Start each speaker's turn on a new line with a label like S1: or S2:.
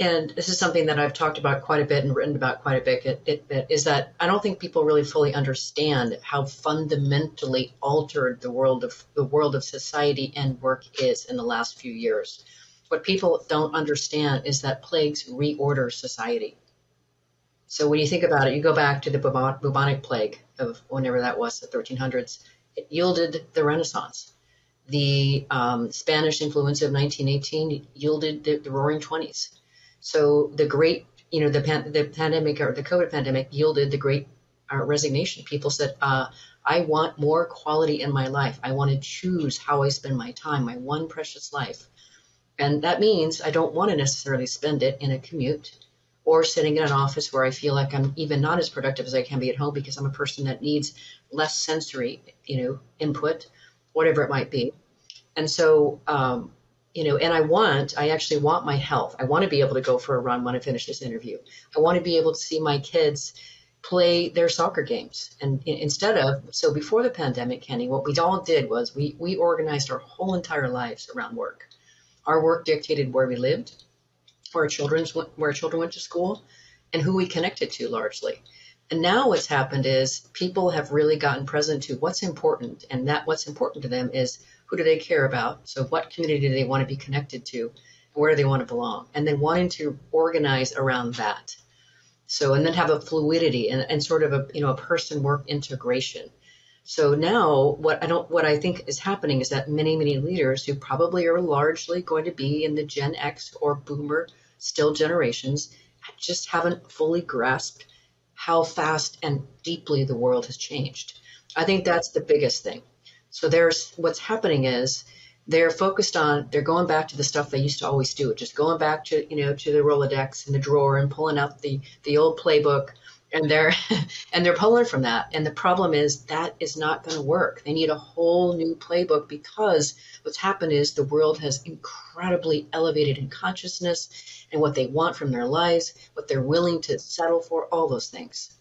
S1: And this is something that I've talked about quite a bit and written about quite a bit, is that I don't think people really fully understand how fundamentally altered the world of society and work is in the last few years. What people don't understand is that plagues reorder society. So when you think about it, you go back to the bubonic plague of whenever that was, the 1300s. It yielded the Renaissance. The Spanish influenza of 1918 yielded the Roaring Twenties. So the great, the pandemic or the COVID pandemic yielded the great resignation. People said, I want more quality in my life. I want to choose how I spend my time, my one precious life. And that means I don't want to necessarily spend it in a commute or sitting in an office where I feel like I'm even not as productive as I can be at home because I'm a person that needs less sensory, input, whatever it might be. And so, and I actually want my health. I want to be able to go for a run when I finish this interview. I want to be able to see my kids play their soccer games. And so before the pandemic, Kenny, what we all did was we organized our whole entire lives around work. Our work dictated where we lived, where our children went to school, and who we connected to largely. And now what's happened is people have really gotten present to what's important, and that what's important to them is who do they care about? So what community do they want to be connected to? And where do they want to belong? And then wanting to organize around that. So, and then have a fluidity and sort of a person work integration. So now what I think is happening is that many, many leaders who probably are largely going to be in the Gen X or Boomer still generations just haven't fully grasped how fast and deeply the world has changed. I think that's the biggest thing. So what's happening is they're going back to the stuff they used to always do, just going back to the Rolodex and the drawer and pulling out the old playbook, and they're and they're pulling from that. And the problem is that is not going to work. They need a whole new playbook because what's happened is the world has incredibly elevated in consciousness and what they want from their lives, what they're willing to settle for, all those things.